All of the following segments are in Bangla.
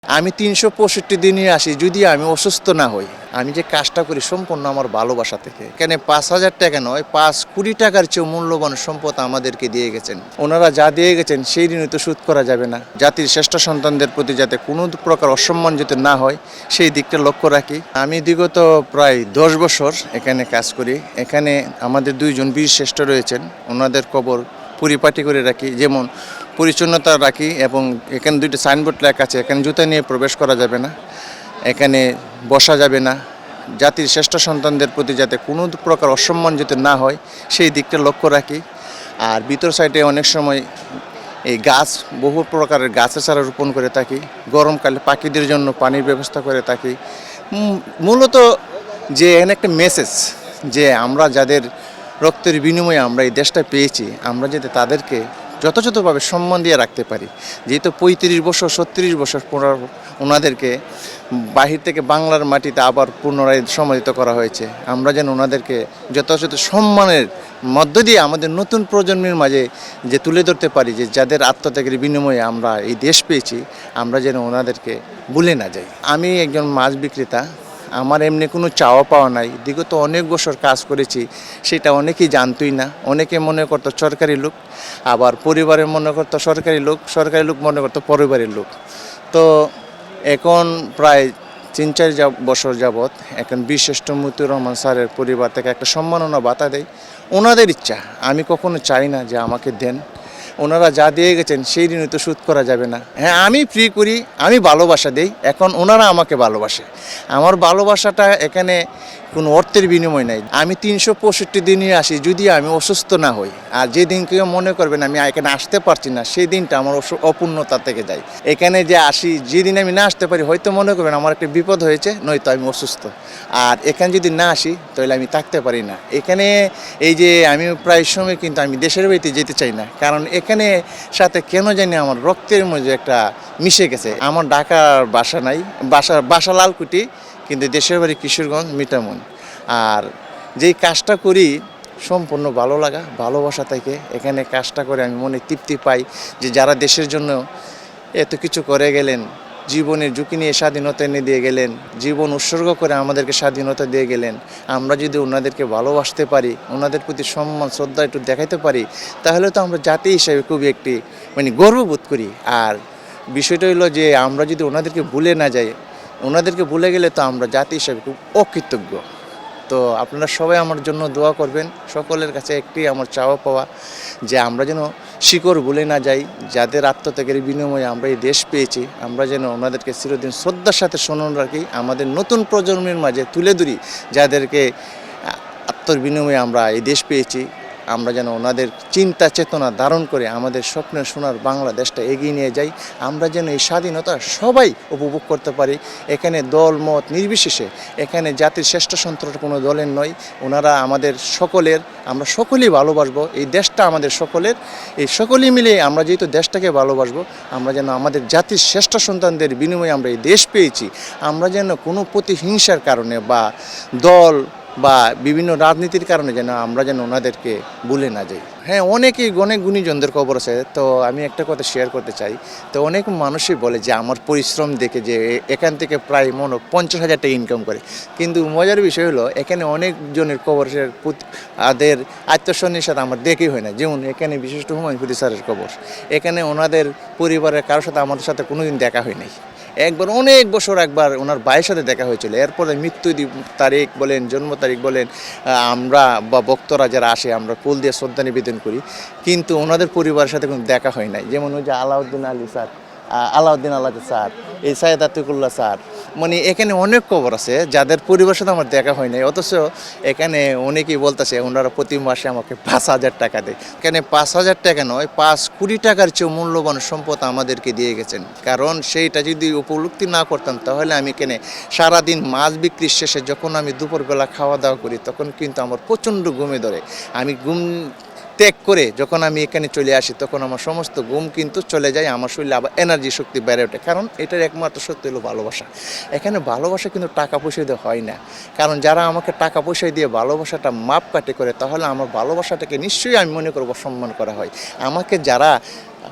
আমি ৩৬৫ দিনই আসি যদি আমি অসুস্থ না হই। আমি যে কাজটা করি সম্পূর্ণ আমার ভালোবাসা থেকে। এখানে ৫,০০০ টাকা নয়, ৫,০০,০০,০০০ টাকার চেয়েও মূল্যবান সম্পদ আমাদেরকে দিয়ে গেছেন। ওনারা যা দিয়ে গেছেন সেই ঋণ তো শোধ করা যাবে না। জাতির শ্রেষ্ঠ সন্তানদের প্রতি যাতে কোনো প্রকার অসম্মান যাতে না হয় সেই দিকটা লক্ষ্য রাখি। আমি বিগত প্রায় ১০ বছর এখানে কাজ করি। এখানে আমাদের ২ জন বীর শ্রেষ্ঠ রয়েছেন। ওনাদের কবর পরিপাটি করে রাখি, যেমন পরিচ্ছন্নতা রাখি, এবং এখানে ২টা সাইনবোর্ড লেখা আছে, এখানে জুতা নিয়ে প্রবেশ করা যাবে না, এখানে বসা যাবে না। জাতির শ্রেষ্ঠ সন্তানদের প্রতি যাতে কোনো প্রকার অসম্মান যাতে না হয় সেই দিকটা লক্ষ্য রাখি। আর ভিতর সাইডে অনেক সময় এই গাছ, বহু প্রকারের গাছের চারা রোপণ করে থাকি। গরমকালে পাখিদের জন্য পানির ব্যবস্থা করে থাকি। মূলত যে এখানে একটা মেসেজ, যে আমরা যাদের রক্তের বিনিময়ে আমরা এই দেশটা পেয়েছি, আমরা যাতে তাদেরকে যথাযথভাবে সম্মান দিয়ে রাখতে পারি। যেহেতু ৩৫ বছর ৩৬ বছর ওনাদেরকে বাহির থেকে বাংলার মাটিতে আবার পুনরায় সমাহিত করা হয়েছে, আমরা যেন ওনাদেরকে যথাযথ সম্মানের মধ্য দিয়ে আমাদের নতুন প্রজন্মের মাঝে যে তুলে ধরতে পারি, যে যাদের আত্মত্যাগের বিনিময়ে আমরা এই দেশ পেয়েছি, আমরা যেন ওনাদেরকে ভুলে না যাই। আমি একজন মাছ বিক্রেতা। আমার এমনি কোনো চাওয়া পাওয়া নাই। বিগত অনেক বছর কাজ করেছি, সেটা অনেকেই জানতই না। অনেকে মনে করতো সরকারি লোক, আবার পরিবারের মনে করতো সরকারি লোক মনে করতো পরিবারের লোক। তো এখন প্রায় ৩-৪ বছর যাবৎ এখন বীরশ্রেষ্ঠ মতিউর রহমান স্যারের পরিবার থেকে একটা সম্মাননা ভাতা দেয়। ওনাদের ইচ্ছা, আমি কখনো চাই না যে আমাকে দেন। ওনারা যা দিয়ে গেছেন সেই ঋণ তো শোধ করা যাবে না। হ্যাঁ, আমি ফ্রি করি, আমি ভালোবাসা দেই, এখন ওনারা আমাকে ভালোবাসে। আমার ভালোবাসাটা এখানে কোনো অর্থের বিনিময় নাই। আমি ৩৬৫ দিনই আসি যদি আমি অসুস্থ না হই। আর যে দিন কেউ মনে করবেন আমি এখানে আসতে পারছি না, সেই দিনটা আমার অপূর্ণতা থেকে যায়। এখানে যে আসি, যেদিন আমি না আসতে পারি, হয়তো মনে করবেন আমার একটা বিপদ হয়েছে, নয়তো আমি অসুস্থ। আর এখানে যদি না আসি তাহলে আমি থাকতে পারি না। এখানে এই যে আমি প্রায় সময় কিন্তু আমি দেশের বাড়িতে যেতে চাই না, কারণ এখানে সাথে কেন জানি আমার রক্তের মধ্যে একটা মিশে গেছে। আমার ঢাকার বাসা নাই, বাসা লালকুটি, কিন্তু দেশের বাড়ি কিশোরগঞ্জ মিঠামুন। আর যেই কাজটা করি সম্পূর্ণ ভালো লাগা, ভালোবাসা থেকে এখানে কাজটা করে আমি মনে তৃপ্তি পাই, যে যারা দেশের জন্য এত কিছু করে গেলেন, জীবনের ঝুঁকি নিয়ে স্বাধীনতা এনে দিয়ে গেলেন, জীবন উৎসর্গ করে আমাদেরকে স্বাধীনতা দিয়ে গেলেন, আমরা যদি ওনাদেরকে ভালোবাসতে পারি, ওনাদের প্রতি সম্মান শ্রদ্ধা একটু দেখাতে পারি, তাহলে তো আমরা জাতি হিসেবে খুবই একটি গর্ববোধ করি। আর বিষয়টা হলো যে আমরা যদি ওনাদেরকে ভুলে না যাই, ওনাদেরকে ভুলে গেলে তো আমরা জাতি হিসেবে খুব অকৃতজ্ঞ। তো আপনারা সবাই আমার জন্য দোয়া করবেন। সকলের কাছে একটি আমার চাওয়া পাওয়া, যে আমরা যেন শিকড় ভুলে না যাই, যাদের আত্মত্যাগের বিনিময়ে আমরা এই দেশ পেয়েছি, আমরা যেন ওনাদেরকে চিরদিন শ্রদ্ধার সাথে স্মরণ রাখি, আমাদের নতুন প্রজন্মের মাঝে তুলে ধরি, যাদেরকে আত্মর বিনিময়ে আমরা এই দেশ পেয়েছি। আমরা যেন ওনাদের চিন্তা চেতনা ধারণ করে আমাদের স্বপ্নের সোনার বাংলাদেশটা এগিয়ে নিয়ে যাই। আমরা যেন এই স্বাধীনতা সবাই উপভোগ করতে পারি। এখানে দল মত নির্বিশেষে, এখানে জাতির শ্রেষ্ঠ সন্তান কোনো দলের নয়, ওনারা আমাদের সকলের, আমরা সকলেই ভালোবাসবো। এই দেশটা আমাদের সকলের, এই সকলেই মিলে আমরা যেহেতু দেশটাকে ভালোবাসবো, আমরা যেন আমাদের জাতির শ্রেষ্ঠ সন্তানদের বিনিময়ে আমরা এই দেশ পেয়েছি, আমরা যেন কোনো প্রতিহিংসার কারণে বা দল বা বিভিন্ন রাজনীতির কারণে যেন আমরা যেন ওনাদেরকে ভুলে না যাই। হ্যাঁ, অনেক গুণীজনদের খবর আছে। তো আমি একটা কথা শেয়ার করতে চাই। তো অনেক মানুষই বলে যে আমার পরিশ্রম দেখে যে এখান থেকে প্রায় ৫০,০০০ টাকা ইনকাম করে, কিন্তু মজার বিষয় হলো এখানে অনেকজনের খবর তাদের আত্মসন্নির সাথে আমার দেখেই হয় না। যেমন এখানে বিশিষ্ট হুমায়ুন কবির স্যারের খবর, এখানে ওনাদের পরিবারের কারোর সাথে আমাদের সাথে কোনোদিন দেখা হয় নাই। একবার অনেক বছর একবার ওনার ভাইয়ের সাথে দেখা হয়েছিল, এরপরে মৃত্যু তারিখ বলেন, জন্ম তারিখ বলেন, আমরা বা ভক্তরা যারা আসে আমরা ফুল দিয়ে শ্রদ্ধা নিবেদন করি, কিন্তু ওনাদের পরিবারের সাথে কোনো দেখা হয় নাই। যেমন ওই যে আলাউদ্দিন আলাদ স্যার, এই সাইয়েদ আতিকুল্লাহ স্যার, এখানে অনেক খবর আছে যাদের পরিবারের সাথে আমার দেখা হয় নাই, অথচ এখানে অনেকেই বলতেছে ওনারা প্রতি মাসে আমাকে ৫,০০০ টাকা দেয়। এখানে ৫,০০০ টাকা নয়, ৫,০০,০০,০০০ টাকার চেয়েও মূল্যবান সম্পদ আমাদেরকে দিয়ে গেছেন। কারণ সেইটা যদি উপলব্ধি না করতাম, তাহলে আমি এখানে সারাদিন মাছ বিক্রির শেষে যখন আমি দুপুরবেলা খাওয়া দাওয়া করি, তখন কিন্তু আমার প্রচণ্ড ঘুমে ধরে। আমি ঘুম ত্যাগ করে যখন আমি এখানে চলে আসি, তখন আমার সমস্ত ঘুম কিন্তু চলে যায়, আমার শরীরে আবার এনার্জি শক্তি বেড়ে ওঠে। কারণ এটার একমাত্র সত্যি হলো ভালোবাসা। এখানে ভালোবাসা কিন্তু টাকা পয়সা দিয়ে হয় না। কারণ যারা আমাকে টাকা পয়সা দিয়ে ভালোবাসাটা মাপকাঠি করে, তাহলে আমার ভালোবাসাটাকে নিশ্চয়ই আমি মনে করব সম্মান করা হয়। আমাকে যারা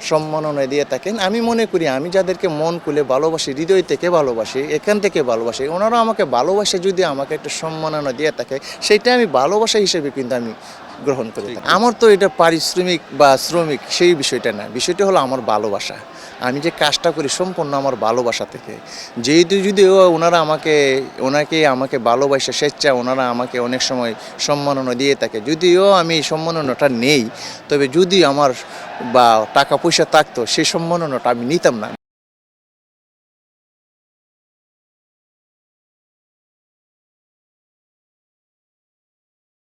সম্মাননা দিয়ে থাকেন। আমি মনে করি আমি যাদেরকে মন খুলে ভালোবাসি, হৃদয় থেকে ভালোবাসি, এখান থেকে ভালোবাসি, ওনারা আমাকে ভালোবাসে যদি আমাকে একটু সম্মাননা দিয়ে থাকে, সেটা আমি ভালোবাসা হিসেবে কিন্তু আমি গ্রহণ করি। আমার তো এটা পারিশ্রমিক বা শ্রমিক সেই বিষয়টা না, বিষয়টা হলো আমার ভালোবাসা। আমি যে কাজটা করি সম্পূর্ণ আমার ভালোবাসা থেকে। যেহেতু যদিও ওনাকে আমাকে ভালোবাসে স্বেচ্ছা ওনারা আমাকে অনেক সময় সম্মাননা দিয়ে থাকে, যদিও আমি এই সম্মাননাটা নেই, তবে যদি আমার বা টাকা পয়সা থাকতো সেই সম্মাননাটা আমি নিতাম না।